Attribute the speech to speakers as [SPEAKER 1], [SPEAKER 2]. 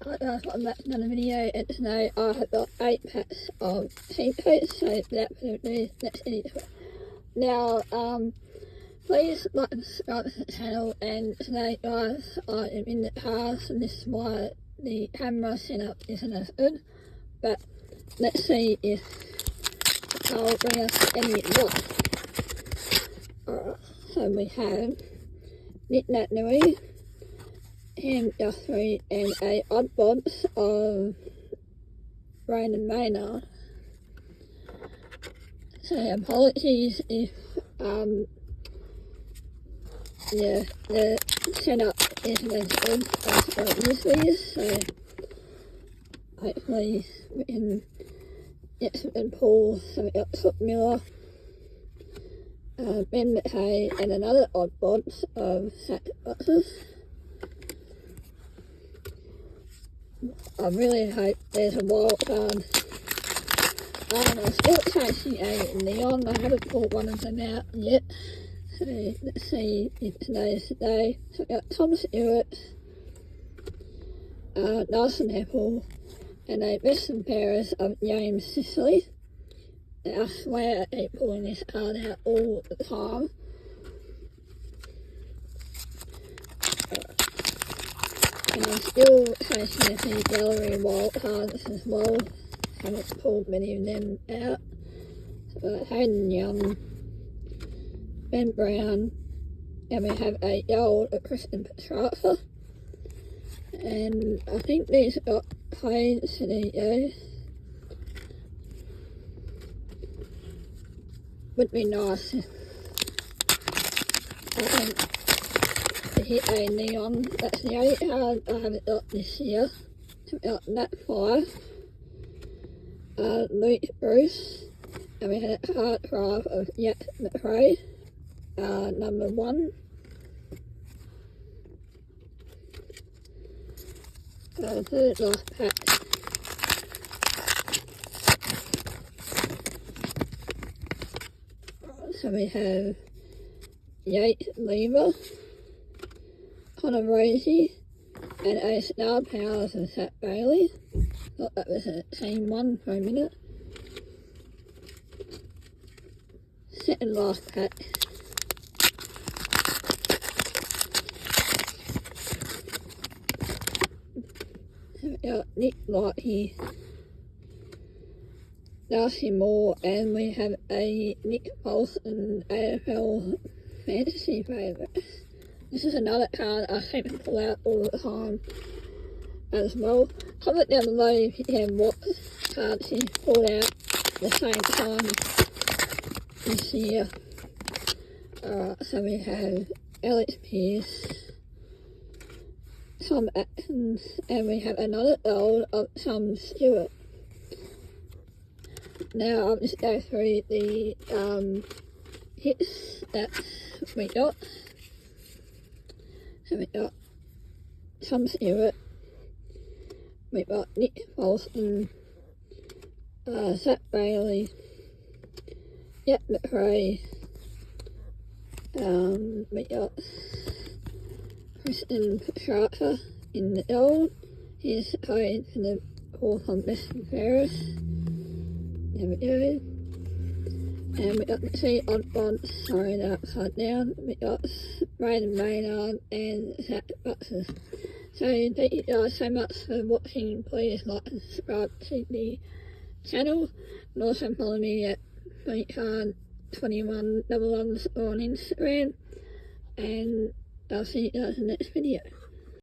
[SPEAKER 1] Welcome back to another video, and today I have got 8 packs of teamcoach, so without further ado, let's get into it. Now, please like and subscribe to the channel, and today guys, I am in the car, so this is why the camera setup isn't as good, but let's see if I'll bring us any luck. Alright, so we have Knit Nat Nui, Ham Guthrie, and a odd box of Rain and Maynard. So apologies if the setup isn't as good as what it usually is, so hopefully we can get something pull something up Foot Miller, Ben McKay, and another odd box of sack boxes. I really hope there's a wild card. I'm still chasing a neon. I haven't pulled one of them out yet. So let's see if today's the day. So we've got Tom Stewart, Nelson Apple, and a Western Paris of James Sicily. And I swear I keep pulling this card out all the time. And I'm still chasing a few gallery wild cards as well. Haven't pulled many of them out. So Hayden Young, Ben Brown, and we have a gold of Kristen Petrarca. And I think these got played, so there you go. Would be nice if I think to hit a neon. That's the only card I haven't got this year. So we got Nat 5, Luke Bruce, and we had a hard drive of Yet McRae, number 1. Third last pack. So we have Yates Lever, Connor Rosie, and a Star Powers of Zach Bailey. Thought that was a team one for a minute. Second last pack. So we got Nick Lighty, Darcy Moore, and we have a Nick Bolton AFL Fantasy Favourites. This is another card I seem to pull out all the time as well. Comment down below if you have what cards you pulled out at the same time this year. Alright, so we have Alex Pearce, Tom Atkins, and we have another gold of Tom Stewart. Now I'll just go through the hits that we got. So we got Tom Stewart, we got Nick Bolton, Zach Bailey, Yet McRae, we got Kristen Petrarca in the gold. Here's the code for the fourth on Western Paris. There we go. And we got the 2 odd bonds, sorry they're upside down. We got Rain and Maynard and Zach Boxes. So thank you guys so much for watching. Please like and subscribe to the channel. And also follow me at BootCard2111 on Instagram. And I'll see you guys in the next video.